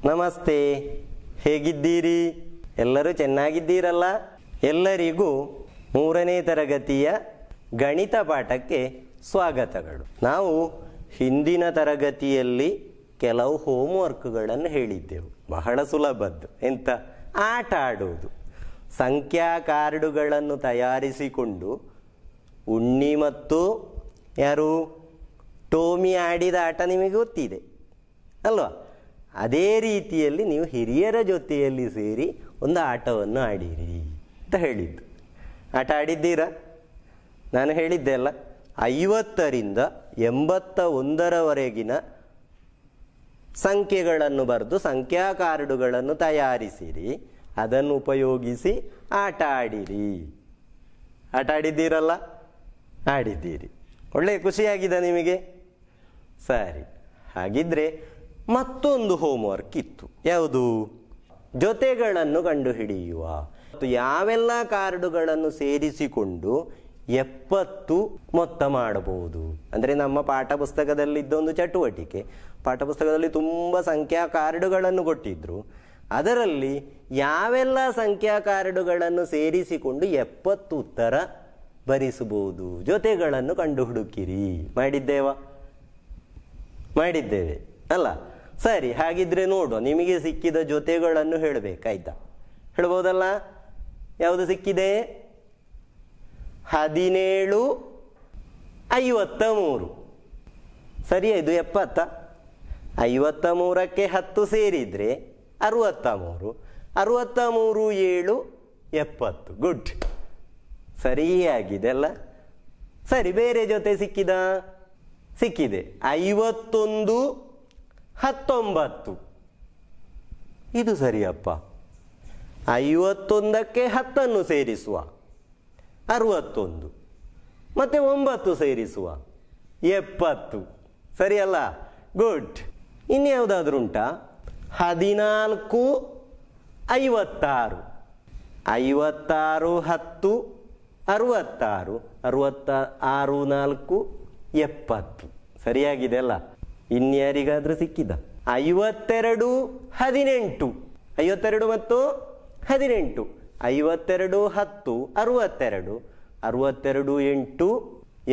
ನಮಸ್ತೆ, ಹೇಗಿದ್ದೀರಿ? ಎಲ್ಲರೂ ಚೆನ್ನಾಗಿದ್ದೀರಲ್ಲ? ಎಲ್ಲರಿಗೂ 3ನೇ ತರಗತಿಯ ಗಣಿತ ಪಾಠಕ್ಕೆ ಸ್ವಾಗತಗಳು. ನಾವು ಹಿಂದಿನ ತರಗತಿಯಲ್ಲಿ ಕೆಲವು ಹೋಮ್ವರ್ಕ್ಗಳನ್ನು ಹೇಳಿದ್ದೆವು. ಬಹಳ ಸುಲಭದ್ದು. ಎಂತ? ಆಟ ಆಡುವುದು. ಸಂಖ್ಯಾ ಕಾರ್ಡುಗಳನ್ನು ತಯಾರಿಸಿಕೊಂಡು ಉಣ್ಣಿ ಮತ್ತು ಯಾರು ಟೋಮಿ ಆಡಿದ ಆಟ ನಿಮಗೆ ಗೊತ್ತಿದೆ ಅಲ್ವಾ? ಅದೇ ರೀತಿಯಲ್ಲಿ ನೀವು ಹಿರಿಯರ ಜೊತೆಯಲ್ಲಿ ಸೇರಿ ಒಂದು ಆಟವನ್ನು ಆಡಿರಿ ಅಂತ ಹೇಳಿದ್ದು. ಆಟ ಆಡಿದ್ದೀರಾ? ನಾನು ಹೇಳಿದ್ದೆ ಅಲ್ಲ, 50ರಿಂದ 81ರವರೆಗಿನ ಸಂಖ್ಯೆಗಳನ್ನು ಬರೆದು ಸಂಖ್ಯಾ ಕಾರ್ಡುಗಳನ್ನು ತಯಾರಿಸಿರಿ. ಅದನ್ನು ಉಪಯೋಗಿಸಿ ಆಟ ಆಡಿರಿ. ಆಟ ಆಡಿದ್ದೀರಲ್ಲ? ಆಡಿದ್ದೀರಿ. ಒಳ್ಳೆ ಖುಷಿಯಾಗಿದೆ ನಿಮಗೆ? ಸರಿ, ಹಾಗಿದ್ರೆ ಮತ್ತೊಂದು ಹೋಮ್ವರ್ಕ್ ಇತ್ತು. ಯಾವುದು? ಜೊತೆಗಳನ್ನು ಕಂಡುಹಿಡಿಯುವ. ಯಾವೆಲ್ಲ ಕಾರ್ಡುಗಳನ್ನು ಸೇರಿಸಿಕೊಂಡು 70 ಮೊತ್ತ ಮಾಡಬಹುದು. ಅಂದರೆ ನಮ್ಮ ಪಾಠ ಪುಸ್ತಕದಲ್ಲಿದ್ದೊಂದು ಚಟುವಟಿಕೆ. ಪಾಠ ಪುಸ್ತಕದಲ್ಲಿ ತುಂಬ ಸಂಖ್ಯಾ ಕಾರ್ಡುಗಳನ್ನು ಕೊಟ್ಟಿದ್ರು. ಅದರಲ್ಲಿ ಯಾವೆಲ್ಲ ಸಂಖ್ಯಾ ಕಾರ್ಡುಗಳನ್ನು ಸೇರಿಸಿಕೊಂಡು 70 ಉತ್ತರ ಬರಿಸಬಹುದು, ಜೊತೆಗಳನ್ನು ಕಂಡು ಹುಡುಕಿರಿ. ಮಾಡಿದ್ದೇವೆ ಅಲ್ಲ? ಸರಿ, ಹಾಗಿದ್ರೆ ನೋಡುವ. ನಿಮಗೆ ಸಿಕ್ಕಿದ ಜೊತೆಗಳನ್ನು ಹೇಳಬೇಕಾಯ್ತಾ? ಹೇಳ್ಬೋದಲ್ಲ? ಯಾವುದು ಸಿಕ್ಕಿದೆ? 17, 53. ಸರಿಯಾ? ಇದು 70. 53ಕ್ಕೆ 10 ಸೇರಿದರೆ 63. 63, 7, 70. ಗುಡ್, ಸರಿಯಾಗಿದೆ ಅಲ್ಲ? ಸರಿ, ಬೇರೆ ಜೊತೆ ಸಿಕ್ಕಿದೆ. 51, 19. ಇದು ಸರಿಯಪ್ಪ. 51ಕ್ಕೆ 10 ಸೇರಿಸುವ 61, ಮತ್ತೆ 9 ಸೇರಿಸುವ 70. ಸರಿಯಲ್ಲ? ಗುಡ್. ಇನ್ಯಾವುದಾದ್ರೂ ಉಂಟಾ? 14, 56. 56, 10, 66. 66, 4, 70. ಸರಿಯಾಗಿದೆ ಅಲ್ಲ? ಇನ್ಯಾರಿಗಾದ್ರೂ ಸಿಕ್ಕಿದ? 52, 18. 52 ಮತ್ತು 18. 52, 10, 62. 62, 8,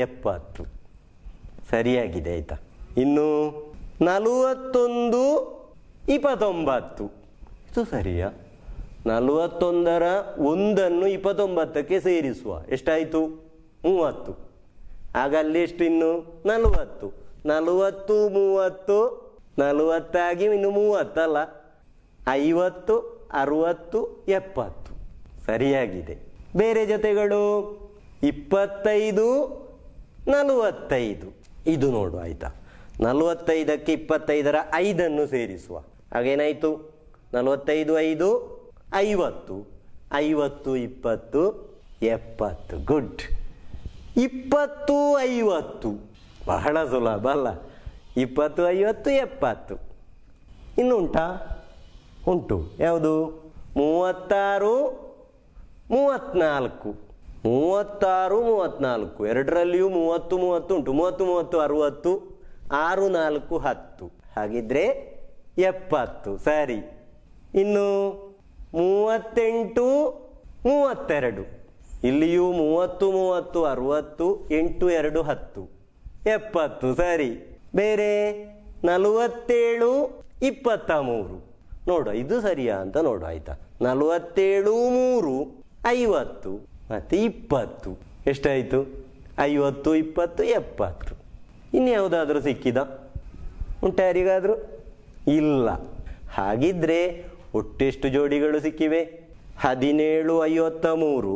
70. ಸರಿಯಾಗಿದೆ ಆಯ್ತಾ? ಇನ್ನು 41, 29. ಇದು ಸರಿಯಾ? 41ರ 1ನ್ನು 29ಕ್ಕೆ ಸೇರಿಸುವ. ಎಷ್ಟಾಯಿತು? 30. ಆಗ ಅಲ್ಲಿ ಎಷ್ಟು? ಇನ್ನು 40. 40, 30, 40 ಆಗಿ ಇನ್ನು 30 ಅಲ್ಲ? 50, 60, 70. ಸರಿಯಾಗಿದೆ. ಬೇರೆ ಜೊತೆಗಳು 25, 45. ಇದು ನೋಡು ಆಯ್ತಾ? 45ಕ್ಕೆ 25ರ 5ನ್ನು ಸೇರಿಸುವ. ಹಾಗೇನಾಯಿತು? 45, 5, 50. 50, 20, 70. ಗುಡ್. 20, 50. ಬಹಳ ಸುಲಭ ಅಲ್ಲ? 20, 50, 70. ಇನ್ನು ಉಂಟಾ? ಉಂಟು. ಯಾವುದು? 36, 34. 36, 34. ಎರಡರಲ್ಲಿಯೂ 30, 30 ಉಂಟು. 30, 30, 60. 6, 4, 10. ಹಾಗಿದ್ರೆ 70. ಸರಿ. ಇನ್ನು 38, 32. ಇಲ್ಲಿಯೂ 30, 30, 60. 8, 2, 10. 70. ಸರಿ. ಬೇರೆ 47, 23. ನೋಡುವ ಇದು ಸರಿಯಾ ಅಂತ ನೋಡುವ ಆಯ್ತಾ. 47 3 50 ಮತ್ತೆ 20 ಎಷ್ಟಾಯಿತು? 50 20 70. ಇನ್ಯಾವುದಾದ್ರೂ ಸಿಕ್ಕಿದ ಉಂಟ ಯಾರಿಗಾದ್ರೂ? ಇಲ್ಲ. ಹಾಗಿದ್ರೆ ಒಟ್ಟೆಷ್ಟು ಜೋಡಿಗಳು ಸಿಕ್ಕಿವೆ? 17 53,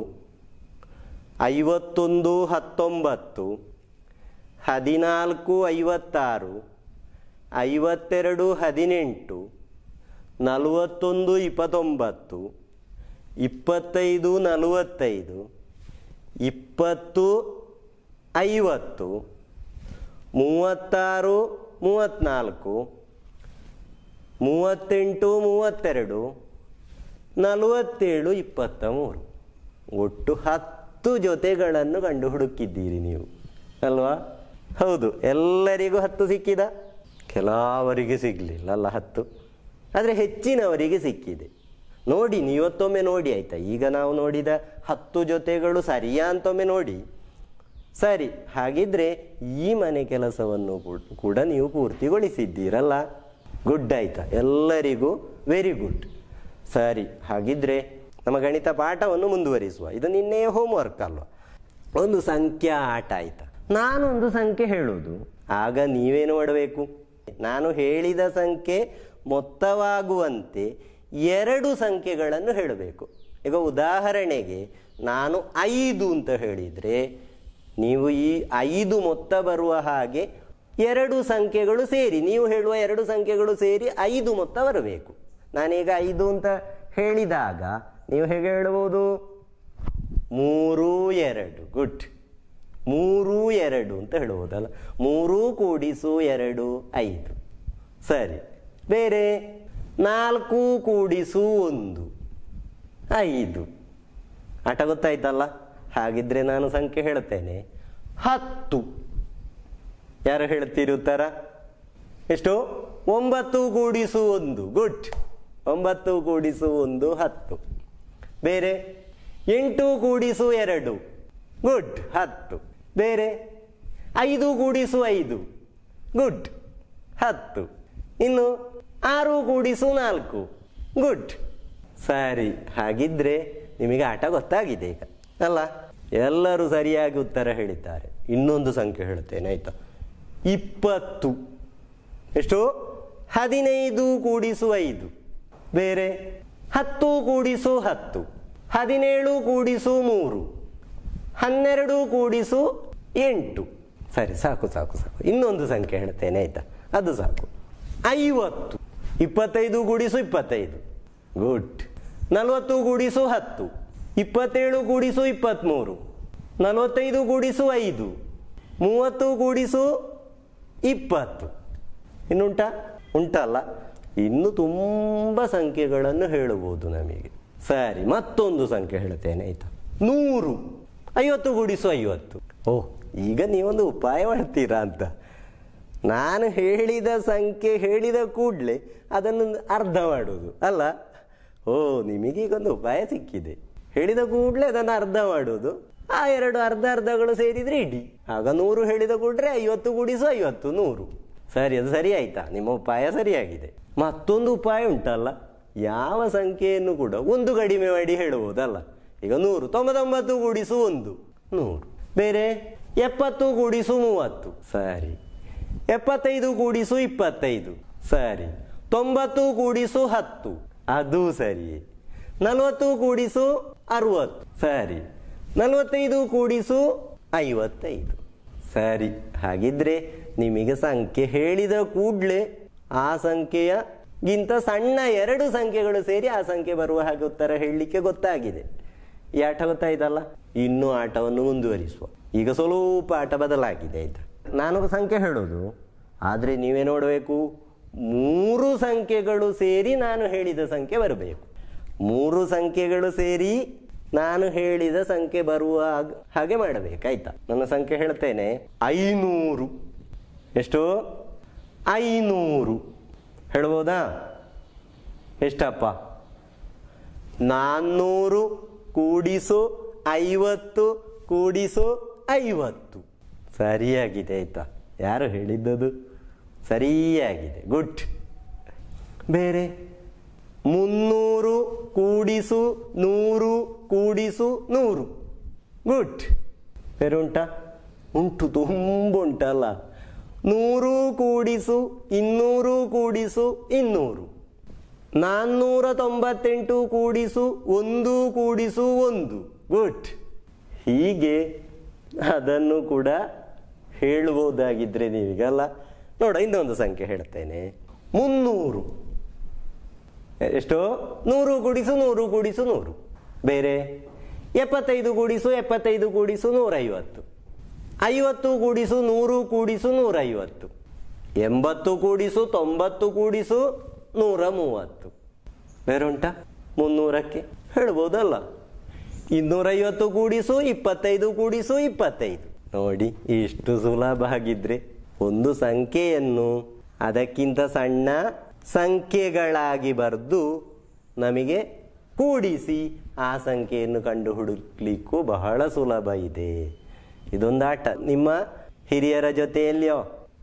51 19, 14 56, 52 18, 41 29, 25 45, 20 50, 36 34, 38 32, 47 23. ಒಟ್ಟು 10 ಜೊತೆಗಳನ್ನು ಕಂಡು ಹುಡುಕಿದ್ದೀರಿ ನೀವು ಅಲ್ವಾ? ಹೌದು, ಎಲ್ಲರಿಗೂ 10 ಸಿಕ್ಕಿದ, ಕೆಲವರಿಗೆ ಸಿಗಲಿಲ್ಲ ಅಲ್ಲ 10, ಆದರೆ ಹೆಚ್ಚಿನವರಿಗೆ ಸಿಕ್ಕಿದೆ. ನೋಡಿ, ನೀವತ್ತೊಮ್ಮೆ ನೋಡಿ ಆಯ್ತಾ. ಈಗ ನಾವು ನೋಡಿದ 10 ಜೊತೆಗಳು ಸರಿಯಾ ಅಂತೊಮ್ಮೆ ನೋಡಿ. ಸರಿ, ಹಾಗಿದ್ರೆ ಈ ಮನೆ ಕೆಲಸವನ್ನು ಕೂಡ ನೀವು ಪೂರ್ತಿಗೊಳಿಸಿದ್ದೀರಲ್ಲ. ಗುಡ್ ಆಯ್ತಾ? ಎಲ್ಲರಿಗೂ ವೆರಿ ಗುಡ್. ಸರಿ, ಹಾಗಿದ್ರೆ ನಮ್ಮ ಗಣಿತ ಪಾಠವನ್ನು ಮುಂದುವರಿಸುವ. ಇದು ನಿನ್ನೆಯ ಹೋಮ್ವರ್ಕ್ ಅಲ್ವಾ? ಒಂದು ಸಂಖ್ಯಾ ಆಟ ಆಯ್ತಾ. ನಾನು ಒಂದು ಸಂಖ್ಯೆ ಹೇಳುವುದು, ಆಗ ನೀವೇನು ಮಾಡಬೇಕು? ನಾನು ಹೇಳಿದ ಸಂಖ್ಯೆ ಮೊತ್ತವಾಗುವಂತೆ 2 ಸಂಖ್ಯೆಗಳನ್ನು ಹೇಳಬೇಕು. ಈಗ ಉದಾಹರಣೆಗೆ ನಾನು 5 ಅಂತ ಹೇಳಿದರೆ ನೀವು ಈ 5 ಮೊತ್ತ ಬರುವ ಹಾಗೆ 2 ಸಂಖ್ಯೆಗಳು ಸೇರಿ, ನೀವು ಹೇಳುವ 2 ಸಂಖ್ಯೆಗಳು ಸೇರಿ 5 ಮೊತ್ತ ಬರಬೇಕು. ನಾನೀಗ 5 ಅಂತ ಹೇಳಿದಾಗ ನೀವು ಹೇಗೆ ಹೇಳ್ಬೋದು? 3 2. ಗುಡ್, 3 2 ಅಂತ ಹೇಳ್ಬೋದಲ್ಲ. 3 ಕೂಡಿಸು 2 5. ಸರಿ. ಬೇರೆ 4 ಕೂಡಿಸು 1 5. ಆಟ ಗೊತ್ತಾಯ್ತಲ್ಲ? ಹಾಗಿದ್ರೆ ನಾನು ಸಂಖ್ಯೆ ಹೇಳ್ತೇನೆ, 10. ಯಾರು ಹೇಳ್ತೀರಿ ಉತ್ತರ? ಎಷ್ಟು? 9 ಕೂಡಿಸು 1. ಗುಡ್, 9 ಕೂಡಿಸು 1 10. ಬೇರೆ 8 ಕೂಡಿಸು 2. ಗುಡ್, 10. ಬೇರೆ 5 ಕೂಡಿಸು 5. ಗುಡ್, 10. ಇನ್ನು 6 ಕೂಡಿಸು 4. ಗುಡ್. ಸರಿ, ಹಾಗಿದ್ರೆ ನಿಮಗೆ ಆಟ ಗೊತ್ತಾಗಿದೆ ಈಗ ಅಲ್ಲ? ಎಲ್ಲರೂ ಸರಿಯಾಗಿ ಉತ್ತರ ಹೇಳಿದ್ದಾರೆ. ಇನ್ನೊಂದು ಸಂಖ್ಯೆ ಹೇಳ್ತೇನೆ ಆಯ್ತಾ? 20. ಎಷ್ಟು? 15 ಕೂಡಿಸು 5. ಬೇರೆ 10 ಕೂಡಿಸು 10, 17 ಕೂಡಿಸು 3, 12 ಕೂಡಿಸು 8. ಸರಿ, ಸಾಕು ಸಾಕು ಸಾಕು. ಇನ್ನೊಂದು ಸಂಖ್ಯೆ ಹೇಳ್ತೇನೆ ಆಯ್ತಾ? ಅದು ಸಾಕು. 50. 25 ಕೂಡಿಸು 25. ಗುಡ್. 40 ಕೂಡಿಸು 10, 27 ಕೂಡಿಸು 23, 45 ಕೂಡಿಸು 5, 30 ಕೂಡಿಸು 20. ಇನ್ನುಂಟ? ಉಂಟಲ್ಲ? ಇನ್ನು ತುಂಬ ಸಂಖ್ಯೆಗಳನ್ನು ಹೇಳಬಹುದು ನಮಗೆ. ಸರಿ, ಮತ್ತೊಂದು ಸಂಖ್ಯೆ ಹೇಳ್ತೇನೆ ಆಯ್ತಾ? 100. 50 ಕೂಡಿಸು 50. ಓಹ್, ಈಗ ನೀವೊಂದು ಉಪಾಯ ಮಾಡ್ತೀರಾ ಅಂತ. ನಾನು ಹೇಳಿದ ಸಂಖ್ಯೆ ಹೇಳಿದ ಕೂಡಲೇ ಅದನ್ನು ಅರ್ಧ ಮಾಡೋದು ಅಲ್ಲ? ಓ, ನಿಮಗೀಗೊಂದು ಉಪಾಯ ಸಿಕ್ಕಿದೆ. ಹೇಳಿದ ಕೂಡಲೇ ಅದನ್ನು ಅರ್ಧ ಮಾಡೋದು, ಆ 2 ಅರ್ಧ ಅರ್ಧಗಳು ಸೇರಿದ್ರೆ ಇಡಿ. ಆಗ 100 ಹೇಳಿದ ಕೂಡಲೇ 50 ಕೂಡಿಸು 50 100. ಸರಿ, ಅದು ಸರಿ ಆಯ್ತಾ? ನಿಮ್ಮ ಉಪಾಯ ಸರಿಯಾಗಿದೆ. ಮತ್ತೊಂದು ಉಪಾಯ ಉಂಟಲ್ಲ, ಯಾವ ಸಂಖ್ಯೆಯನ್ನು ಕೂಡ ಒಂದು ಕಡಿಮೆ ಮಾಡಿ ಹೇಳಬಹುದಲ್ಲ. ಈಗ 100, 99 ಕೂಡಿಸು 1 100. ಬೇರೆ 70 ಕೂಡಿಸು 30. ಸರಿ. 75 ಕೂಡಿಸು 25. ಸರಿ. 90 ಕೂಡಿಸು 10. ಅದು ಸರಿ. 40 ಕೂಡಿಸು 60. ಸರಿ. 45 ಕೂಡಿಸು 55. ಸರಿ. ಹಾಗಿದ್ರೆ ನಿಮಗೆ ಸಂಖ್ಯೆ ಹೇಳಿದ ಕೂಡಲೇ ಆ ಸಂಖ್ಯೆಗಿಂತ ಸಣ್ಣ 2 ಸಂಖ್ಯೆಗಳು ಸೇರಿ ಆ ಸಂಖ್ಯೆ ಬರುವ ಹಾಗೆ ಉತ್ತರ ಹೇಳಲಿಕ್ಕೆ ಗೊತ್ತಾಗಿದೆ. ಈ ಆಟ ಗೊತ್ತಾಯ್ತಲ್ಲ? ಇನ್ನೂ ಆಟವನ್ನು ಮುಂದುವರಿಸುವ. ಈಗ ಸ್ವಲ್ಪ ಆಟ ಬದಲಾಗಿದೆ ಆಯ್ತಾ? ನಾನು ಸಂಖ್ಯೆ ಹೇಳೋದು, ಆದರೆ ನೀವೇ ನೋಡಬೇಕು, 3 ಸಂಖ್ಯೆಗಳು ಸೇರಿ ನಾನು ಹೇಳಿದ ಸಂಖ್ಯೆ ಬರಬೇಕು. 3 ಸಂಖ್ಯೆಗಳು ಸೇರಿ ನಾನು ಹೇಳಿದ ಸಂಖ್ಯೆ ಬರುವ ಹಾಗೆ ಮಾಡಬೇಕಾಯ್ತಾ? ನನ್ನ ಸಂಖ್ಯೆ ಹೇಳ್ತೇನೆ, 500. ಎಷ್ಟು? 500 ಹೇಳ್ಬೋದಾ? ಎಷ್ಟಪ್ಪ? 400 ಕೂಡಿಸು 50 ಕೂಡಿಸು 50. ಸರಿಯಾಗಿದೆ ಆಯ್ತಾ? ಯಾರು ಹೇಳಿದ್ದದು? ಸರಿಯಾಗಿದೆ. ಗುಡ್. ಬೇರೆ 300 ಕೂಡಿಸು 100 ಕೂಡಿಸು 100. ಗುಡ್. ಬೇರೆ ಉಂಟಾ? ಉಂಟು, ತುಂಬ ಉಂಟಲ್ಲ. 100 ಕೂಡಿಸು 200 ಕೂಡಿಸು 200. 498 ಕೂಡಿಸು 1 ಕೂಡಿಸು 1. ಗುಡ್. ಹೀಗೆ ಅದನ್ನು ಕೂಡ ಹೇಳಬಹುದಾಗಿದ್ರೆ ನೀವೀಗಲ್ಲ. ನೋಡ, ಇನ್ನೊಂದು ಸಂಖ್ಯೆ ಹೇಳ್ತೇನೆ. 300 ಎಷ್ಟು? 100 ಕೂಡಿಸು 100 ಕೂಡಿಸು 100. ಬೇರೆ 75 ಕೂಡಿಸು 75 ಕೂಡಿಸು 150. 50 ಕೂಡಿಸು 100 ಕೂಡಿಸು 150. 80 ಕೂಡಿಸು 90 ಕೂಡಿಸು 130. ಬೇರೆ ಉಂಟಾ? 300ಕ್ಕೆ ಹೇಳ್ಬೋದಲ್ಲ. 250 ಕೂಡಿಸು 25 ಕೂಡಿಸು 25. ನೋಡಿ, ಇಷ್ಟು ಸುಲಭ ಆಗಿದ್ರೆ ಒಂದು ಸಂಖ್ಯೆಯನ್ನು ಅದಕ್ಕಿಂತ ಸಣ್ಣ ಸಂಖ್ಯೆಗಳಾಗಿ ಬರೆದು ನಮಗೆ ಕೂಡಿಸಿ ಆ ಸಂಖ್ಯೆಯನ್ನು ಕಂಡು ಹುಡುಕ್ಲಿಕ್ಕೂ ಬಹಳ ಸುಲಭ ಇದೆ. ಇದೊಂದು ಆಟ. ನಿಮ್ಮ ಹಿರಿಯರ ಜೊತೆಯಲ್ಲಿಯೋ,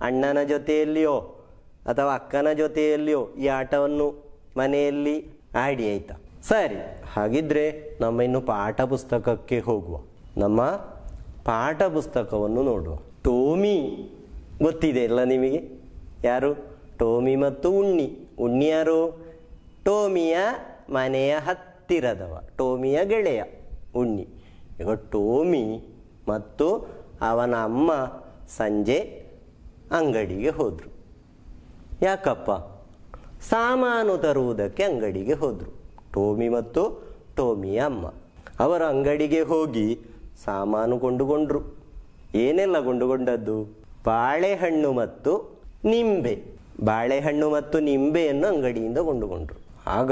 ಅಣ್ಣನ ಜೊತೆಯಲ್ಲಿಯೋ ಅಥವಾ ಅಕ್ಕನ ಜೊತೆಯಲ್ಲಿಯೋ ಈ ಆಟವನ್ನು ಮನೆಯಲ್ಲಿ ಆಡಿ, ಆಯ್ತಾ? ಸರಿ, ಹಾಗಿದ್ರೆ ನಮ್ಮ ಇನ್ನು ಪಾಠ ಪುಸ್ತಕಕ್ಕೆ ಹೋಗುವ. ನಮ್ಮ ಪಾಠ ಪುಸ್ತಕವನ್ನು ನೋಡುವ. ಟೋಮಿ ಗೊತ್ತಿದೆ ಅಲ್ಲ ನಿಮಗೆ? ಯಾರು? ಟೋಮಿ ಮತ್ತು ಉಣ್ಣಿ. ಉಣ್ಣಿ ಯಾರು? ಟೋಮಿಯ ಮನೆಯ ಹತ್ತಿರದವ, ಟೋಮಿಯ ಗೆಳೆಯ ಉಣ್ಣಿ. ಈಗ ಟೋಮಿ ಮತ್ತು ಅವನ ಅಮ್ಮ ಸಂಜೆ ಅಂಗಡಿಗೆ ಹೋದರು. ಯಾಕಪ್ಪ? ಸಾಮಾನು ತರುವುದಕ್ಕೆ ಅಂಗಡಿಗೆ ಹೋದರು. ಟೋಮಿ ಮತ್ತು ಟೋಮಿಯ ಅಮ್ಮ ಅವರ ಅಂಗಡಿಗೆ ಹೋಗಿ ಸಾಮಾನು ಕೊಂಡುಕೊಂಡ್ರು. ಏನೆಲ್ಲ ಕೊಂಡುಕೊಂಡದ್ದು? ಬಾಳೆಹಣ್ಣು ಮತ್ತು ನಿಂಬೆ. ಬಾಳೆಹಣ್ಣು ಮತ್ತು ನಿಂಬೆಯನ್ನು ಅಂಗಡಿಯಿಂದ ಕೊಂಡುಕೊಂಡ್ರು. ಆಗ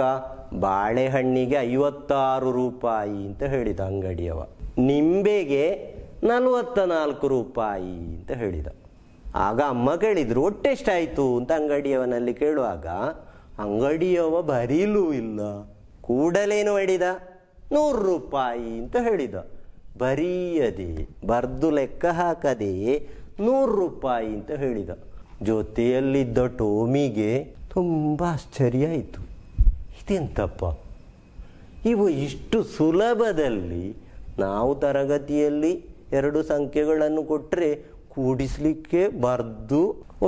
ಬಾಳೆಹಣ್ಣಿಗೆ 56 ರೂಪಾಯಿ ಅಂತ ಹೇಳಿದ ಅಂಗಡಿಯವ. ನಿಂಬೆಗೆ 44 ರೂಪಾಯಿ ಅಂತ ಹೇಳಿದ. ಆಗ ಅಮ್ಮ ಕೇಳಿದ್ರು, ಒಟ್ಟೆಷ್ಟಾಯಿತು ಅಂತ ಅಂಗಡಿಯವನಲ್ಲಿ ಕೇಳುವಾಗ ಅಂಗಡಿಯವ ಬರೀಲೂ ಇಲ್ಲ. ಕೂಡಲೇನು ಮಾಡಿದ? 100 ರೂಪಾಯಿ ಅಂತ ಹೇಳಿದ. ಬರೀಯದೆ, ಬರ್ದು ಲೆಕ್ಕ ಹಾಕದೆ 100 ರೂಪಾಯಿ ಅಂತ ಹೇಳಿದ. ಜೊತೆಯಲ್ಲಿದ್ದ ಟೋಮಿಗೆ ತುಂಬ ಆಶ್ಚರ್ಯ ಆಯಿತು. ಇದೆಂತಪ್ಪ, ಇವು ಇಷ್ಟು ಸುಲಭದಲ್ಲಿ ನಾವು ತರಗತಿಯಲ್ಲಿ 2 ಸಂಖ್ಯೆಗಳನ್ನು ಕೊಟ್ಟರೆ ಕೂಡಿಸಲಿಕ್ಕೆ ಬರ್ದು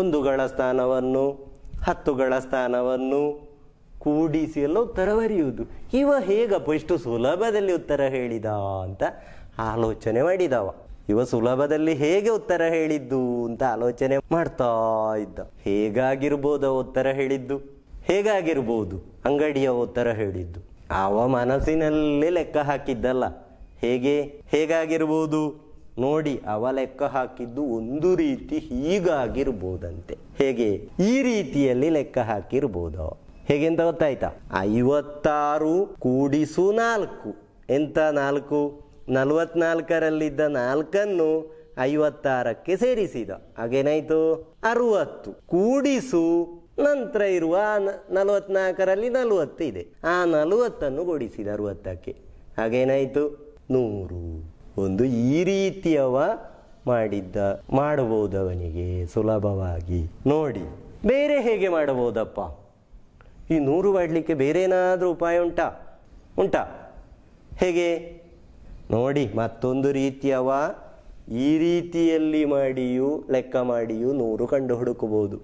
1ಗಳ ಸ್ಥಾನವನ್ನು 10ಗಳ ಸ್ಥಾನವನ್ನು ಕೂಡಿಸಿ ಎಲ್ಲ ಉತ್ತರ ಬರೆಯುವುದು. ಇವ ಹೇಗಪ್ಪ ಇಷ್ಟು ಸುಲಭದಲ್ಲಿ ಉತ್ತರ ಹೇಳಿದ ಅಂತ ಆಲೋಚನೆ ಮಾಡಿದವ. ಇವ ಸುಲಭದಲ್ಲಿ ಹೇಗೆ ಉತ್ತರ ಹೇಳಿದ್ದು ಅಂತ ಆಲೋಚನೆ ಮಾಡ್ತಾ ಇದ್ದ. ಹೇಗಾಗಿರ್ಬೋದು ಉತ್ತರ ಹೇಳಿದ್ದು? ಹೇಗಾಗಿರ್ಬೋದು ಅಂಗಡಿಯ ಉತ್ತರ ಹೇಳಿದ್ದು? ಅವ ಮನಸ್ಸಿನಲ್ಲೇ ಲೆಕ್ಕ ಹಾಕಿದ್ದಲ್ಲ. ಹೇಗಾಗಿರ್ಬೋದು ನೋಡಿ, ಅವ ಲೆಕ್ಕ ಹಾಕಿದ್ದು ಒಂದು ರೀತಿ ಹೀಗಾಗಿರ್ಬೋದಂತೆ. ಹೇಗೆ? ಈ ರೀತಿಯಲ್ಲಿ ಲೆಕ್ಕ ಹಾಕಿರ್ಬೋದು. ಹೇಗೆ ಅಂತ ಗೊತ್ತಾಯ್ತಾ? 56 ಕೂಡಿಸು 4. ಎಂತ 4? 44ರಲ್ಲಿದ್ದ 4ಅನ್ನು 56ಕ್ಕೆ ಸೇರಿಸಿದ. ಹಾಗೇನಾಯ್ತು? 60 ಕೂಡಿಸು ನಂತರ ಇರುವ 44ರಲ್ಲಿ 40 ಇದೆ. ಆ 40ಅನ್ನು ಕೂಡಿಸಿದ 60ಕ್ಕೆ. ಹಾಗೇನಾಯ್ತು? 100. ಒಂದು ಈ ರೀತಿಯವ ಮಾಡಬಹುದು ಅವನಿಗೆ ಸುಲಭವಾಗಿ. ನೋಡಿ, ಬೇರೆ ಹೇಗೆ ಮಾಡಬಹುದಪ್ಪ? ಈ 100 ಮಾಡಲಿಕ್ಕೆ ಬೇರೆ ಏನಾದರೂ ಉಪಾಯ ಉಂಟಾ? ಹೇಗೆ ನೋಡಿ, ಮತ್ತೊಂದು ರೀತಿಯವ ಈ ರೀತಿಯಲ್ಲಿ ಮಾಡಿಯೂ ಲೆಕ್ಕ ಮಾಡಿಯೂ 100 ಕಂಡು ಹುಡುಕಬಹುದು.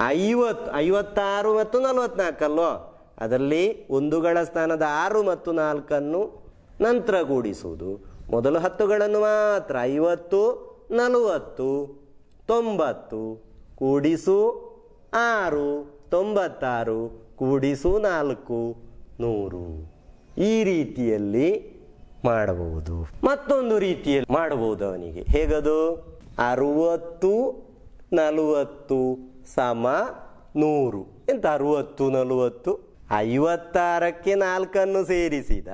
56 ಮತ್ತು 44 ಅಲ್ವಾ? ಅದರಲ್ಲಿ 1ಗಳ ಸ್ಥಾನದ 6 ಮತ್ತು 4ಅನ್ನು ನಂತರ ಕೂಡಿಸುವುದು. ಮೊದಲು 10ಗಳನ್ನು ಮಾತ್ರ. 50, 40, 90 ಕೂಡಿಸು 6, 96 ಕೂಡಿಸು 4, 100. ಈ ರೀತಿಯಲ್ಲಿ ಮಾಡಬಹುದು. ಮತ್ತೊಂದು ರೀತಿಯಲ್ಲಿ ಮಾಡಬಹುದು ಅವನಿಗೆ. ಹೇಗದು? 60, 40 ಸಮ 100. ಎಂತ 60, 40? 56ಕ್ಕೆ 4ಅನ್ನು ಸೇರಿಸಿದ.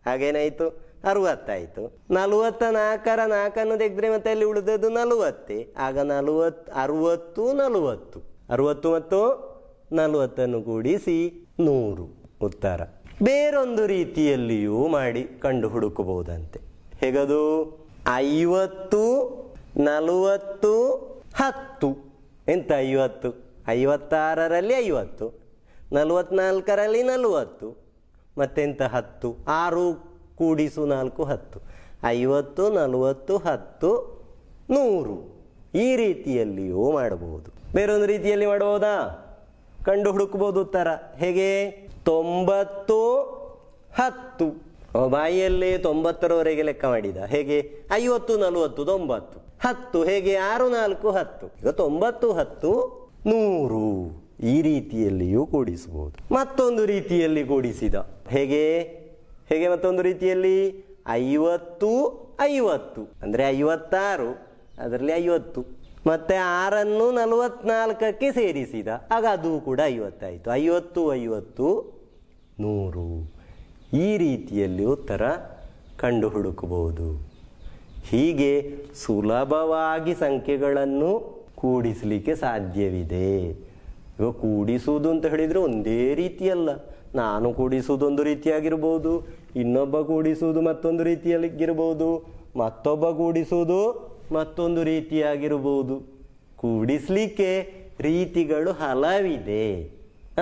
ಹಾಗೇನಾಯ್ತು? 60 ಆಯ್ತು. 44ರ 4ಅನ್ನು ತೆಗೆದ್ರೆ ಮತ್ತೆ ಅಲ್ಲಿ ಉಳಿದದ್ದು 40. ಆಗ 60, 40. 60 ಮತ್ತು 40ಅನ್ನು ಕೂಡಿಸಿ 100 ಉತ್ತರ. ಬೇರೊಂದು ರೀತಿಯಲ್ಲಿಯೂ ಮಾಡಿ ಕಂಡು ಹುಡುಕಬಹುದಂತೆ. ಹೇಗದು? 50, 40, 10. ಎಂತ 50? 56ರಲ್ಲಿ 50, 44ರಲ್ಲಿ 40 ಮತ್ತೆಂತ 10, 6 ಕೂಡಿಸು 4 10, 50 40 10 100. ಈ ರೀತಿಯಲ್ಲಿಯೂ ಮಾಡಬಹುದು. ಬೇರೊಂದು ರೀತಿಯಲ್ಲಿ ಮಾಡಬಹುದಾ? ಕಂಡು ಹುಡುಕಬಹುದು ಉತ್ತರ. ಹೇಗೆ? 90 10. ಬಾಯಿಯಲ್ಲೇ 90ರವರೆಗೆ ಲೆಕ್ಕ ಮಾಡಿದ. ಹೇಗೆ? 50 40 90 10. ಹೇಗೆ? 6 4 10. ಈಗ 90 10 100. ಈ ರೀತಿಯಲ್ಲಿಯೂ ಕೂಡಿಸಬಹುದು. ಮತ್ತೊಂದು ರೀತಿಯಲ್ಲಿ ಕೂಡಿಸಿದ. ಹೇಗೆ? ಹೇಗೆ ಮತ್ತೊಂದು ರೀತಿಯಲ್ಲಿ? 50 50 ಅಂದರೆ 56, ಅದರಲ್ಲಿ 50 ಮತ್ತೆ 6ಅನ್ನು 44ಕ್ಕೆ ಸೇರಿಸಿದ. ಆಗ ಅದು ಕೂಡ 50 ಆಯಿತು. 50 50 100. ಈ ರೀತಿಯಲ್ಲಿ ಉತ್ತರ ಕಂಡು ಹುಡುಕಬಹುದು. ಹೀಗೆ ಸುಲಭವಾಗಿ ಸಂಖ್ಯೆಗಳನ್ನು ಕೂಡಿಸಲಿಕ್ಕೆ ಸಾಧ್ಯವಿದೆ. ಇವಾಗ ಕೂಡಿಸುವುದು ಅಂತ ಹೇಳಿದರೆ ಒಂದೇ ರೀತಿಯಲ್ಲ. ನಾನು ಕೂಡಿಸುವುದು ಒಂದು ರೀತಿಯಾಗಿರ್ಬೋದು, ಇನ್ನೊಬ್ಬ ಕೂಡಿಸುವುದು ಮತ್ತೊಂದು ರೀತಿಯಾಗಿರ್ಬೋದು, ಮತ್ತೊಬ್ಬ ಕೂಡಿಸುವುದು ಮತ್ತೊಂದು ರೀತಿಯಾಗಿರ್ಬೋದು. ಕೂಡಿಸಲಿಕ್ಕೆ ರೀತಿಗಳು ಹಲವಿದೆ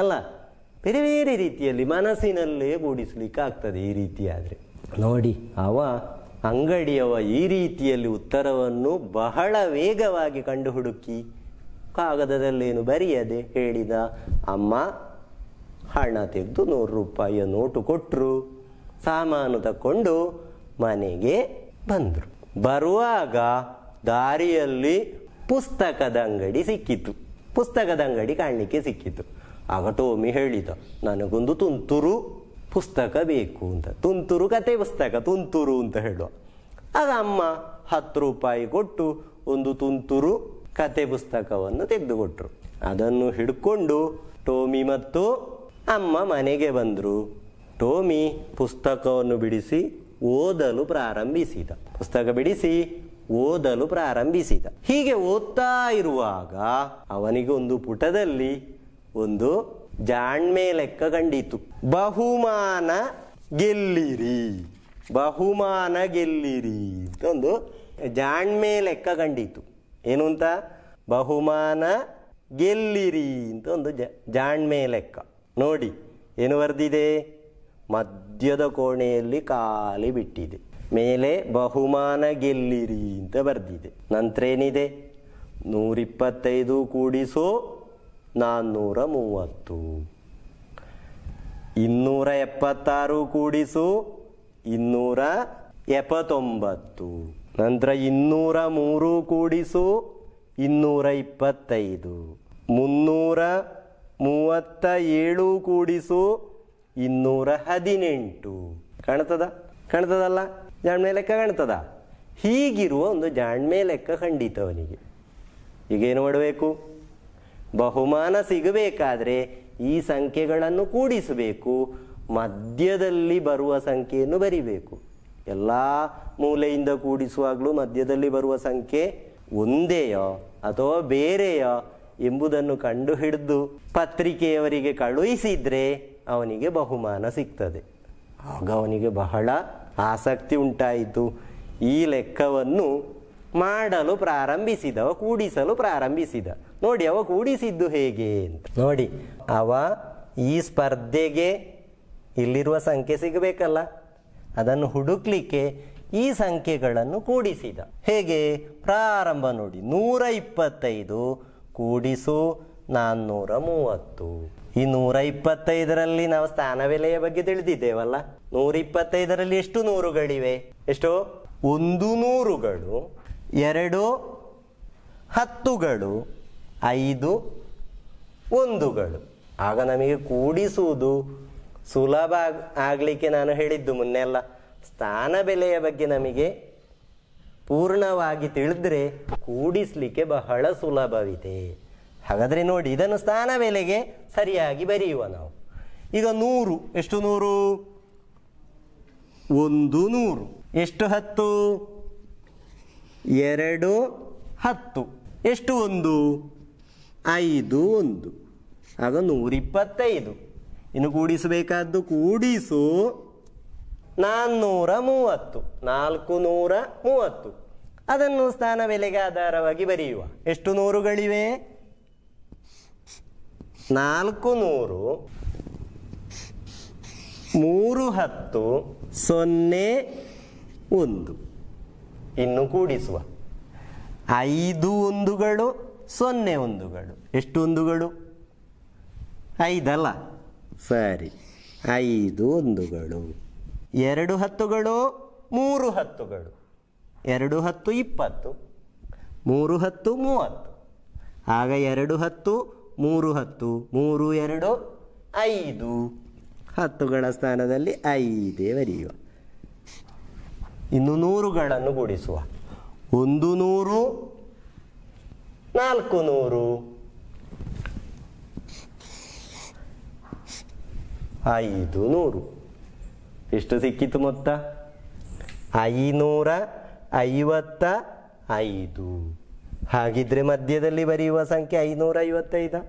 ಅಲ್ಲ. ಬೇರೆ ಬೇರೆ ರೀತಿಯಲ್ಲಿ ಮನಸ್ಸಿನಲ್ಲೇ ಕೂಡಿಸ್ಲಿಕ್ಕೆ ಆಗ್ತದೆ. ಈ ರೀತಿಯಾದರೆ ನೋಡಿ, ಅಂಗಡಿಯವ ಈ ರೀತಿಯಲ್ಲಿ ಉತ್ತರವನ್ನು ಬಹಳ ವೇಗವಾಗಿ ಕಂಡು ಹುಡುಕಿ ಕಾಗದದಲ್ಲೇನು ಬರೆಯದೆ ಹೇಳಿದ. ಅಮ್ಮ ಹಣ ತೆಗೆದು 100 ರೂಪಾಯಿಯ ನೋಟು ಕೊಟ್ಟರು, ಸಾಮಾನು ತಕ್ಕೊಂಡು ಮನೆಗೆ ಬಂದರು. ಬರುವಾಗ ದಾರಿಯಲ್ಲಿ ಪುಸ್ತಕದ ಅಂಗಡಿ ಸಿಕ್ಕಿತು. ಪುಸ್ತಕದ ಅಂಗಡಿ ಕಾಣಲಿಕ್ಕೆ ಸಿಕ್ಕಿತು. ಆಗ ಟೋಮಿ ಹೇಳಿದ, ನನಗೊಂದು ತುಂತುರು ಪುಸ್ತಕ ಬೇಕು ಅಂತ. ತುಂತುರು ಕತೆ ಪುಸ್ತಕ, ತುಂತುರು ಅಂತ ಹೇಳುವ. ಆಗ ಅಮ್ಮ 10 ರೂಪಾಯಿ ಕೊಟ್ಟು ಒಂದು ತುಂತುರು ಕತೆ ಪುಸ್ತಕವನ್ನು ತೆಗೆದುಕೊಟ್ರು. ಅದನ್ನು ಹಿಡ್ಕೊಂಡು ಟೋಮಿ ಮತ್ತು ಅಮ್ಮ ಮನೆಗೆ ಬಂದರು. ಟೋಮಿ ಪುಸ್ತಕವನ್ನು ಬಿಡಿಸಿ ಓದಲು ಪ್ರಾರಂಭಿಸಿದ. ಪುಸ್ತಕ ಬಿಡಿಸಿ ಓದಲು ಪ್ರಾರಂಭಿಸಿದ. ಹೀಗೆ ಓದ್ತಾ ಇರುವಾಗ ಅವನಿಗೆ ಒಂದು ಪುಟದಲ್ಲಿ ಒಂದು ಜಾಣ್ಮೆ ಲೆಕ್ಕ ಕಂಡಿತು. ಬಹುಮಾನ ಗೆಲ್ಲಿರಿ, ಬಹುಮಾನ ಗೆಲ್ಲಿರಿ ಅಂತ ಒಂದು ಜಾಣ್ಮೆ ಲೆಕ್ಕ ಕಂಡಿತು. ಏನು ಅಂತ? ಬಹುಮಾನ ಗೆಲ್ಲಿರಿ ಅಂತ ಒಂದು ಜಾಣ್ಮೆ ಲೆಕ್ಕ. ನೋಡಿ ಏನು ಬರೆದಿದೆ? ಮಧ್ಯದ ಕೋಣೆಯಲ್ಲಿ ಖಾಲಿ ಬಿಟ್ಟಿದೆ. ಮೇಲೆ ಬಹುಮಾನ ಗೆಲ್ಲಿರಿ ಅಂತ ಬರೆದಿದೆ. ನಂತರ ಏನಿದೆ? 125 ಕೂಡಿಸು 430, 276 ಕೂಡಿಸು 279, ನಂತರ 203 ಕೂಡಿಸು 225, 337 ಕೂಡಿಸು 218. ಕಾಣ್ತದಲ್ಲ? ಜಾಣ್ಮೆ ಲೆಕ್ಕ ಕಾಣ್ತದ? ಹೀಗಿರುವ ಒಂದು ಜಾಣ್ಮೆ ಲೆಕ್ಕ ಖಂಡಿತವನಿಗೆ. ಈಗೇನು ಮಾಡಬೇಕು? ಬಹುಮಾನ ಸಿಗಬೇಕಾದ್ರೆ ಈ ಸಂಖ್ಯೆಗಳನ್ನು ಕೂಡಿಸಬೇಕು. ಮಧ್ಯದಲ್ಲಿ ಬರುವ ಸಂಖ್ಯೆಯನ್ನು ಬರಿಬೇಕು. ಎಲ್ಲ ಮೂಲೆಯಿಂದ ಕೂಡಿಸುವಾಗಲೂ ಮಧ್ಯದಲ್ಲಿ ಬರುವ ಸಂಖ್ಯೆ ಒಂದೇಯೋ ಅಥವಾ ಬೇರೆಯೋ ಎಂಬುದನ್ನು ಕಂಡು ಹಿಡಿದು ಪತ್ರಿಕೆಯವರಿಗೆ ಕಳುಹಿಸಿದರೆ ಅವನಿಗೆ ಬಹುಮಾನ ಸಿಗ್ತದೆ. ಆಗ ಅವನಿಗೆ ಬಹಳ ಆಸಕ್ತಿ ಉಂಟಾಯಿತು. ಈ ಲೆಕ್ಕವನ್ನು ಮಾಡಲು ಪ್ರಾರಂಭಿಸಿದವ, ಕೂಡಿಸಲು ಪ್ರಾರಂಭಿಸಿದ. ನೋಡಿ ಅವ ಕೂಡಿಸಿದ್ದು ಹೇಗೆ ಅಂತ ನೋಡಿ. ಅವ ಈ ಸ್ಪರ್ಧೆಗೆ ಇಲ್ಲಿರುವ ಸಂಖ್ಯೆ ಸಿಗಬೇಕಲ್ಲ, ಅದನ್ನು ಹುಡುಕ್ಲಿಕ್ಕೆ ಈ ಸಂಖ್ಯೆಗಳನ್ನು ಕೂಡಿಸಿದ. ಹೇಗೆ? ಪ್ರಾರಂಭ ನೋಡಿ. 125 ಕೂಡಿಸು 430. ಈ 125ರಲ್ಲಿ ನಾವು ಸ್ಥಾನ ಬೆಲೆಯ ಬಗ್ಗೆ ತಿಳಿದಿದ್ದೇವಲ್ಲ. 125ರಲ್ಲಿ ಎಷ್ಟು ನೂರುಗಳಿವೆ? ಎಷ್ಟು? 1 ನೂರುಗಳು, 2 10ಗಳು, 5 1ಗಳು. ಆಗ ನಮಗೆ ಕೂಡಿಸುವುದು ಸುಲಭ ಆಗಲಿಕ್ಕೆ ನಾನು ಹೇಳಿದ್ದು ಮುನ್ನೆಲ್ಲ, ಸ್ಥಾನ ಬೆಲೆಯ ಬಗ್ಗೆ ನಮಗೆ ಪೂರ್ಣವಾಗಿ ತಿಳಿದ್ರೆ ಕೂಡಿಸಲಿಕ್ಕೆ ಬಹಳ ಸುಲಭವಿದೆ. ಹಾಗಾದರೆ ನೋಡಿ, ಇದನ್ನು ಸ್ಥಾನ ಬೆಲೆಗೆ ಸರಿಯಾಗಿ ಬರೆಯುವ ನಾವು. ಈಗ 100 ಎಷ್ಟು? 100 1 ನೂರು. ಎಷ್ಟು 10? 2 10. ಎಷ್ಟು 1? 5 1. ಆಗ 125. ಇನ್ನು ಕೂಡಿಸಬೇಕಾದ್ದು ಕೂಡಿಸು 430. 430. ಅದನ್ನು ಸ್ಥಾನ ಬೆಲೆಗೆ ಆಧಾರವಾಗಿ ಬರೆಯುವ. ಎಷ್ಟು ನೂರುಗಳಿವೆ? 400 3 10 0 1. ಇನ್ನು ಕೂಡಿಸುವ 5 ಒಂದುಗಳು 0 ಒಂದುಗಳು. ಎಷ್ಟು ಒಂದುಗಳು? 5 ಅಲ್ಲ? ಸರಿ, 5 ಒಂದುಗಳು. 2 10ಗಳು 3 10ಗಳು. 2 10 20, 3 10 30. ಆಗ 2 10 3 10, 3 2 5. 10ಗಳ ಸ್ಥಾನದಲ್ಲಿ 5 ಬರೆಯುವ. ಇನ್ನು 100ಗಳನ್ನು ಕೂಡಿಸುವ. 100 400, 500. ಎಷ್ಟು ಸಿಕ್ಕಿತು ಮೊತ್ತ? 555. ಹಾಗಿದ್ರೆ ಮಧ್ಯದಲ್ಲಿ ಬರೆಯುವ ಸಂಖ್ಯೆ 555.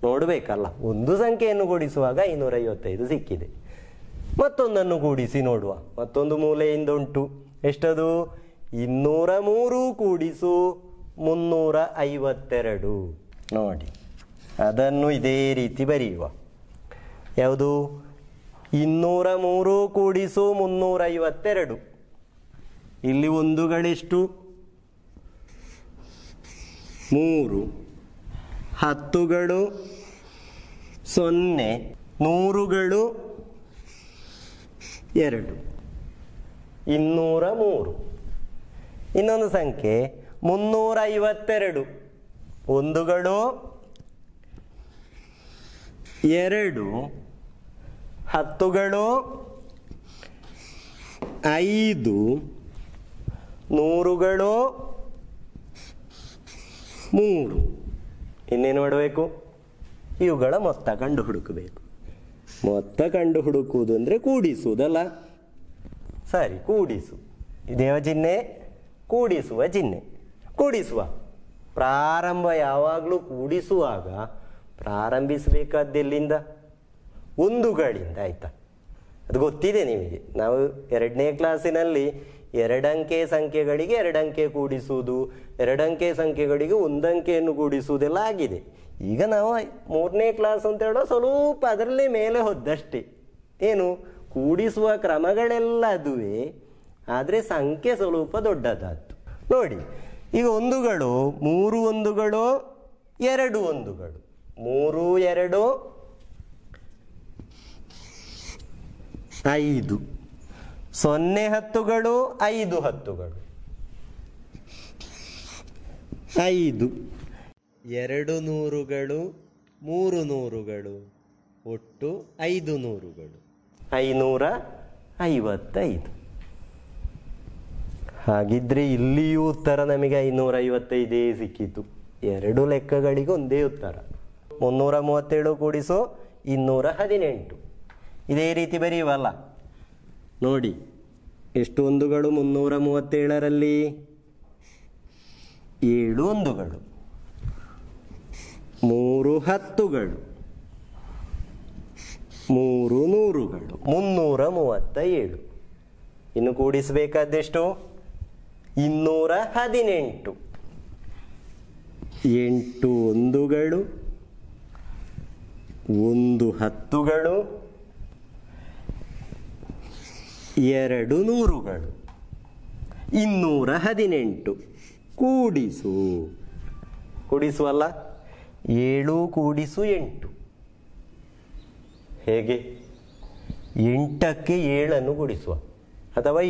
ನೋಡಬೇಕಲ್ಲ, ಒಂದು ಸಂಖ್ಯೆಯನ್ನು ಕೂಡಿಸುವಾಗ 555 ಸಿಕ್ಕಿದೆ. ಮತ್ತೊಂದನ್ನು ಕೂಡಿಸಿ ನೋಡುವ. ಮತ್ತೊಂದು ಮೂಲೆಯಿಂದ ಉಂಟು. ಎಷ್ಟದು? 203 ಕೂಡಿಸು 352. ನೋಡಿ, ಅದನ್ನು ಇದೇ ರೀತಿ ಬರೆಯುವ. ಯಾವುದು? 203 ಕೂಡಿಸು 352. ಇಲ್ಲಿ ಒಂದುಗಳೆಷ್ಟು? 3, 10ಗಳು 0, 100ಗಳು 2, 203. ಇನ್ನೊಂದು ಸಂಖ್ಯೆ 352. ಒಂದುಗಳು 2, 10ಗಳು 5, 100ಗಳು 3. ಇನ್ನೇನು ಮಾಡಬೇಕು? ಇವುಗಳ ಮೊತ್ತ ಕಂಡು ಹುಡುಕಬೇಕು. ಮೊತ್ತ ಕಂಡು ಹುಡುಕುವುದು ಅಂದರೆ ಕೂಡಿಸುವುದಲ್ಲ? ಸರಿ, ಕೂಡಿಸು. ಇದೇವ ಚಿಹ್ನೆ? ಕೂಡಿಸುವ ಚಿಹ್ನೆ. ಕೂಡಿಸುವ. ಪ್ರಾರಂಭ ಯಾವಾಗಲೂ ಕೂಡಿಸುವಾಗ ಪ್ರಾರಂಭಿಸಬೇಕಾದ್ದೆಲ್ಲಿಂದ? ಒಂದುಗಳಿಂದ. ಆಯಿತಾ? ಅದು ಗೊತ್ತಿದೆ ನಿಮಗೆ. ನಾವು 2ನೇ ಕ್ಲಾಸಿನಲ್ಲಿ 2 ಅಂಕೆ ಸಂಖ್ಯೆಗಳಿಗೆ 2 ಅಂಕೆ ಕೂಡಿಸುವುದು, 2 ಅಂಕೆ ಸಂಖ್ಯೆಗಳಿಗೆ 1 ಅಂಕೆಯನ್ನು ಕೂಡಿಸುವುದೆಲ್ಲ ಆಗಿದೆ. ಈಗ ನಾವು 3ನೇ ಕ್ಲಾಸ್ ಅಂತ ಹೇಳೋ ಸ್ವಲ್ಪ ಅದರಲ್ಲೇ ಮೇಲೆ ಹೋದಷ್ಟೇ. ಏನು? ಕೂಡಿಸುವ ಕ್ರಮಗಳೆಲ್ಲ ಅದುವೇ, ಆದರೆ ಸಂಖ್ಯೆ ಸ್ವಲ್ಪ ದೊಡ್ಡದಾದ್ದು. ನೋಡಿ, ಈಗ ಒಂದುಗಳು 3 ಒಂದುಗಳು 2 ಒಂದುಗಳು. 3 2 5. 0 10ಗಳು 5 10ಗಳು. 5, 2 100ಗಳು 3 100ಗಳು. ಒಟ್ಟು 500ಗಳು. 555. ಹಾಗಿದ್ರೆ ಇಲ್ಲಿಯೂ ಉತ್ತರ ನಮಗೆ 555 ಸಿಕ್ಕಿತು. 2 ಲೆಕ್ಕಗಳಿಗೆ ಒಂದೇ ಉತ್ತರ. 337 ಕೂಡಿಸು 218. ಇದೇ ರೀತಿ ಬರೆಯುವಲ್ಲ? ನೋಡಿ, ಎಷ್ಟು ಒಂದುಗಳು 337ರಲ್ಲಿ? 7 ಒಂದುಗಳು, 3 10ಗಳು, 3 100ಗಳು, 337. ಇನ್ನು ಕೂಡಿಸಬೇಕಾದೆಷ್ಟು? 218. 8 ಒಂದುಗಳು, 1 10ಗಳು, 2 100ಗಳು, 218. ಕೂಡಿಸು. ಕೂಡಿಸುವಲ್ಲ? 7 ಕೂಡಿಸು 8. ಹೇಗೆ? 8ಕ್ಕೆ 7 ಕೂಡಿಸುವ, ಅಥವಾ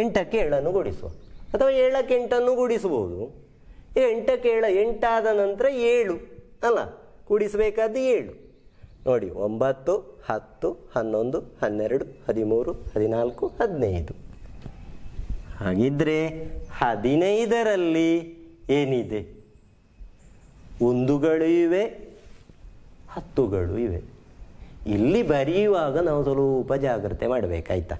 8ಕ್ಕೆ 7 ಕೂಡಿಸುವ, ಅಥವಾ 7ಕ್ಕೆ 8 ಕೂಡಿಸಬಹುದು. 8ಕ್ಕೆ 7, 8 ಆದ ನಂತರ 7 ಅಲ್ಲ? ಕೂಡಿಸಬೇಕಾದ 7. ನೋಡಿ, 9 10 11 12 13 14 15. ಹಾಗಿದ್ರೆ 15ರಲ್ಲಿ ಏನಿದೆ? ಒಂದುಗಳು ಇವೆ, 10ಗಳು ಇವೆ. ಇಲ್ಲಿ ಬರೆಯುವಾಗ ನಾವು ಸ್ವಲ್ಪ ಜಾಗ್ರತೆ ಮಾಡಬೇಕಾಯ್ತಾ?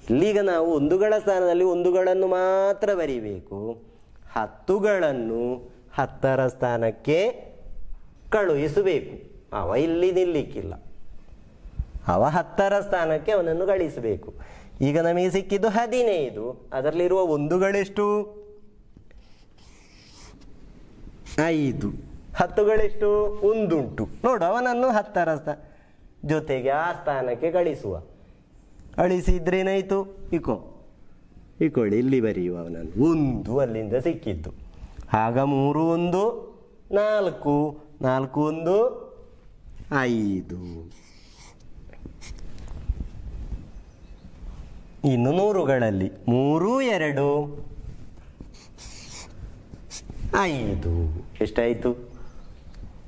ಇಲ್ಲಿಗ ನಾವು ಒಂದುಗಳ ಸ್ಥಾನದಲ್ಲಿ ಒಂದುಗಳನ್ನು ಮಾತ್ರ ಬರೀಬೇಕು. 10ಗಳನ್ನು 10ರ ಸ್ಥಾನಕ್ಕೆ ಕಳುಹಿಸಬೇಕು. ಅವ ಇಲ್ಲಿ ನಿಲ್ಲಿಕ್ಕಿಲ್ಲ. ಅವ 10ರ ಸ್ಥಾನಕ್ಕೆ ಅವನನ್ನು ಕಳಿಸಬೇಕು. ಈಗ ನಮಗೆ ಸಿಕ್ಕಿದ್ದು 15. ಅದರಲ್ಲಿರುವ ಒಂದುಗಳೆಷ್ಟು? 5. 10ಗಳೆಷ್ಟು? ಒಂದುಂಟು. ನೋಡು, ಅವನನ್ನು 10ರ ಜೊತೆಗೆ ಆ ಸ್ಥಾನಕ್ಕೆ ಕಳಿಸುವ. ಅಳಿಸಿದ್ರೇನಾಯಿತು? ಇಕೊಳ್ಳಿ, ಇಲ್ಲಿ ಬರೆಯುವ ಅವನನ್ನು. 1 ಅಲ್ಲಿಂದ ಸಿಕ್ಕಿದ್ದು. ಆಗ 3 1 4, 4 1 5. ಇನ್ನು ನೂರುಗಳಲ್ಲಿ 3 2 5. ಎಷ್ಟಾಯಿತು?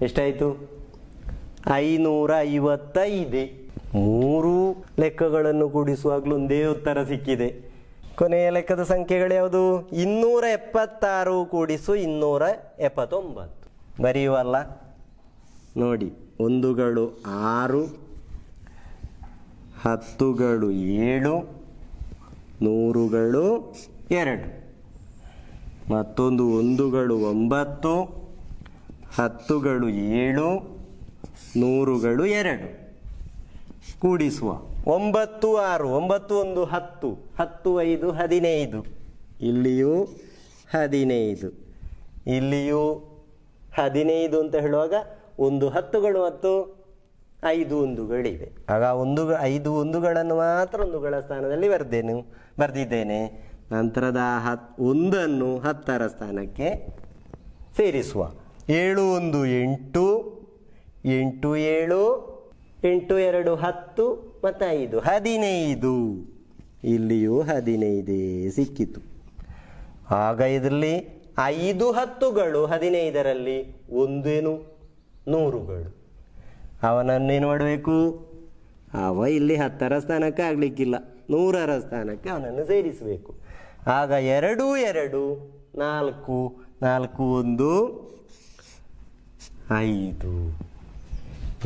555. 3 ಲೆಕ್ಕಗಳನ್ನು ಕೂಡಿಸುವಾಗಲೂ ಒಂದೇ ಉತ್ತರ ಸಿಕ್ಕಿದೆ. ಕೊನೆಯ ಲೆಕ್ಕದ ಸಂಖ್ಯೆಗಳು ಯಾವುದು? 276 ಕೂಡಿಸು 279. ಬರೆಯುವಲ್ಲ ನೋಡಿ. 1ಗಳು 6, 10ಗಳು 7, 100ಗಳು 2, ಮತ್ತೊಂದು 1ಗಳು 9, 10ಗಳು 7, 100ಗಳು 2. ಕೂಡಿಸುವ. 9 6, 9 1 10, 10 5 15. ಇಲ್ಲಿಯೂ 15, ಇಲ್ಲಿಯೂ 15 ಅಂತ ಹೇಳುವಾಗ 1 10ಗಳು ಮತ್ತು 5 1ಗಳಿವೆ. ಆಗ 5 1ಗಳನ್ನು ಮಾತ್ರ 1ಗಳ ಸ್ಥಾನದಲ್ಲಿ ಬರೆದಿದ್ದೇನೆ. ನಂತರದ 1 10ರ ಸ್ಥಾನಕ್ಕೆ ಸೇರಿಸುವ. 7 1 8, 8 7, 8 2 10 ಮತ್ತು 5 15. ಇಲ್ಲಿಯೂ 15 ಸಿಕ್ಕಿತು. ಆಗ ಇದರಲ್ಲಿ 5 10ಗಳು 15ರಲ್ಲಿ 1 100ಗಳು. ಅವನನ್ನೇನು ಮಾಡಬೇಕು? ಅವ ಇಲ್ಲಿ 10ರ ಸ್ಥಾನಕ್ಕೆ ಆಗಲಿಕ್ಕಿಲ್ಲ, 100ರ ಸ್ಥಾನಕ್ಕೆ ಅವನನ್ನು ಸೇರಿಸಬೇಕು. ಆಗ 2 2 4, 4 1 5.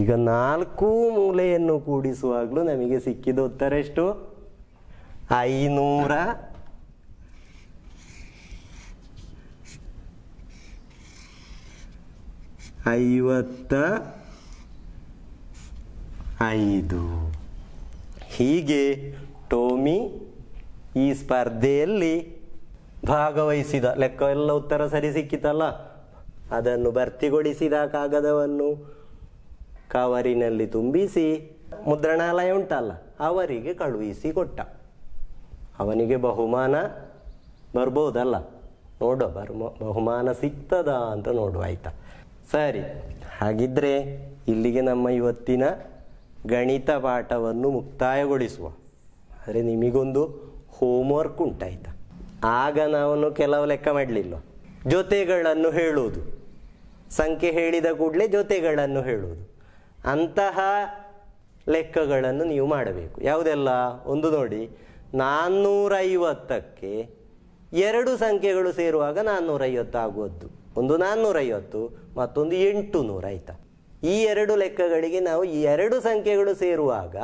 ಈಗ 4 ಮೂಲೆಯನ್ನು ಕೂಡಿಸುವಾಗಲೂ ನಮಗೆ ಸಿಕ್ಕಿದ ಉತ್ತರ ಎಷ್ಟು? 555. ಹೀಗೆ ಟೋಮಿ ಈ ಸ್ಪರ್ಧೆಯಲ್ಲಿ ಭಾಗವಹಿಸಿದ. ಲೆಕ್ಕ ಎಲ್ಲ ಉತ್ತರ ಸರಿ ಸಿಕ್ಕಿತಲ್ಲ, ಅದನ್ನು ಭರ್ತಿಗೊಳಿಸಿದ ಕಾಗದವನ್ನು ಕವರಿನಲ್ಲಿ ತುಂಬಿಸಿ ಮುದ್ರಣಾಲಯ ಉಂಟಲ್ಲ ಅವರಿಗೆ ಕಳುಹಿಸಿ ಕೊಟ್ಟ. ಅವನಿಗೆ ಬಹುಮಾನ ಬರ್ಬೋದಲ್ಲ, ನೋಡುವ ಬಹುಮಾನ ಸಿಗ್ತದ ಅಂತ ನೋಡುವ. ಆಯ್ತಾ? ಸರಿ, ಹಾಗಿದ್ರೆ ಇಲ್ಲಿಗೆ ನಮ್ಮ ಇವತ್ತಿನ ಗಣಿತ ಪಾಠವನ್ನು ಮುಕ್ತಾಯಗೊಳಿಸುವ. ಆದರೆ ನಿಮಗೊಂದು ಹೋಮ್ವರ್ಕ್ ಉಂಟಾಯ್ತಾ? ಆಗ ನಾವು ಕೆಲವು ಲೆಕ್ಕ ಮಾಡಲಿಲ್ಲ. ಜೊತೆಗಳನ್ನು ಹೇಳುವುದು, ಸಂಖ್ಯೆ ಹೇಳಿದ ಕೂಡಲೇ ಜೊತೆಗಳನ್ನು ಹೇಳುವುದು, ಅಂತಹ ಲೆಕ್ಕಗಳನ್ನು ನೀವು ಮಾಡಬೇಕು. ಯಾವುದೆಲ್ಲ? ಒಂದು ನೋಡಿ, 450ಕ್ಕೆ 2 ಸಂಖ್ಯೆಗಳು ಸೇರುವಾಗ 450 ಆಗುವುದು. ಒಂದು 450 ಮತ್ತೊಂದು 800. ಆಯಿತಾ? ಈ 2 ಲೆಕ್ಕಗಳಿಗೆ ನಾವು ಈ 2 ಸಂಖ್ಯೆಗಳು ಸೇರುವಾಗ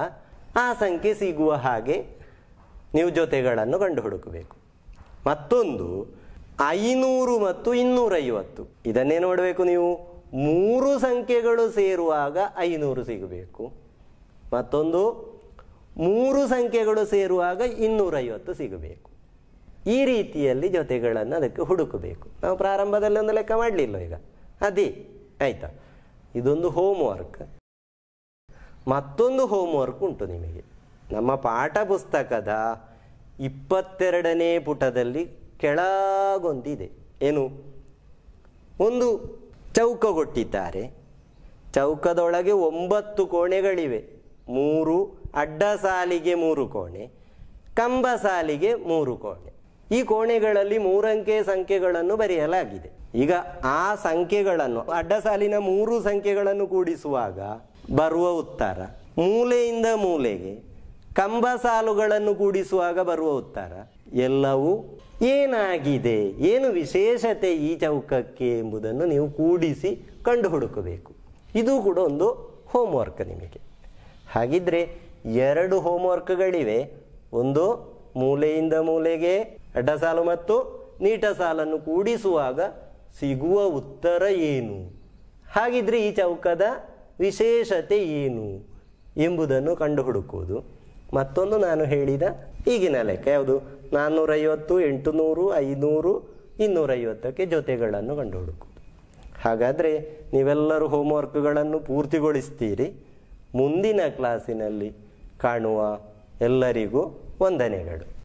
ಆ ಸಂಖ್ಯೆ ಸಿಗುವ ಹಾಗೆ ನೀವು ಜೊತೆಗಳನ್ನು ಕಂಡು ಹುಡುಕಬೇಕು. ಮತ್ತೊಂದು 500 ಮತ್ತು 250. ಇದನ್ನೇ ನೋಡಬೇಕು ನೀವು. 3 ಸಂಖ್ಯೆಗಳು ಸೇರುವಾಗ 500 ಸಿಗಬೇಕು. ಮತ್ತೊಂದು 3 ಸಂಖ್ಯೆಗಳು ಸೇರುವಾಗ 250 ಸಿಗಬೇಕು. ಈ ರೀತಿಯಲ್ಲಿ ಜೊತೆಗಳನ್ನು ಅದಕ್ಕೆ ಹುಡುಕಬೇಕು. ನಾವು ಪ್ರಾರಂಭದಲ್ಲಿ ಒಂದು ಲೆಕ್ಕ ಮಾಡಲಿಲ್ಲ ಈಗ ಅದೇ. ಆಯಿತಾ? ಇದೊಂದು ಹೋಮ್ವರ್ಕ್. ಮತ್ತೊಂದು ಹೋಮ್ವರ್ಕ್ ಉಂಟು ನಿಮಗೆ. ನಮ್ಮ ಪಾಠ ಪುಸ್ತಕದ 22ನೇ ಪುಟದಲ್ಲಿ ಕೆಳಗೊಂದಿದೆ. ಏನು? ಒಂದು ಚೌಕ ಕೊಟ್ಟಿದ್ದಾರೆ. ಚೌಕದೊಳಗೆ 9 ಕೋಣೆಗಳಿವೆ. 3 ಅಡ್ಡ ಸಾಲಿಗೆ 3 ಕೋಣೆ, ಕಂಬ ಸಾಲಿಗೆ 3 ಕೋಣೆ. ಈ ಕೋಣೆಗಳಲ್ಲಿ 3 ಅಂಕೆ ಸಂಖ್ಯೆಗಳನ್ನು ಬರೆಯಲಾಗಿದೆ. ಈಗ ಆ ಸಂಖ್ಯೆಗಳನ್ನು, ಅಡ್ಡ ಸಾಲಿನ 3 ಸಂಖ್ಯೆಗಳನ್ನು ಕೂಡಿಸುವಾಗ ಬರುವ ಉತ್ತರ, ಮೂಲೆಯಿಂದ ಮೂಲೆಗೆ ಕಂಬ ಸಾಲುಗಳನ್ನು ಕೂಡಿಸುವಾಗ ಬರುವ ಉತ್ತರ ಎಲ್ಲವೂ ಏನಾಗಿದೆ, ಏನು ವಿಶೇಷತೆ ಈ ಚೌಕಕ್ಕೆ ಎಂಬುದನ್ನು ನೀವು ಕೂಡಿಸಿ ಕಂಡು ಹುಡುಕಬೇಕು. ಇದು ಕೂಡ ಒಂದು ಹೋಮ್ವರ್ಕ್ ನಿಮಗೆ. ಹಾಗಿದ್ರೆ 2 ಹೋಮ್ವರ್ಕ್ಗಳಿವೆ. ಒಂದು ಮೂಲೆಯಿಂದ ಮೂಲೆಗೆ ಅಡ್ಡ ಸಾಲು ಮತ್ತು ನೀಟ ಸಾಲನ್ನು ಕೂಡಿಸುವಾಗ ಸಿಗುವ ಉತ್ತರ ಏನು, ಹಾಗಿದ್ರೆ ಈ ಚೌಕದ ವಿಶೇಷತೆ ಏನು ಎಂಬುದನ್ನು ಕಂಡು ಹುಡುಕುವುದು. ಮತ್ತೊಂದು ನಾನು ಹೇಳಿದ ಈಗಿನ ಲೆಕ್ಕ ಯಾವುದು? 450, 800, 500, 250ಕ್ಕೆ ಜೊತೆಗಳನ್ನು ಕಂಡು ಹುಡುಕುವುದು. ಹಾಗಾದರೆ ನೀವೆಲ್ಲರೂ ಹೋಮ್ವರ್ಕ್ಗಳನ್ನು ಪೂರ್ತಿಗೊಳಿಸ್ತೀರಿ. ಮುಂದಿನ ಕ್ಲಾಸಿನಲ್ಲಿ ಕಾಣುವ ಎಲ್ಲರಿಗೂ ವಂದನೆಗಳು.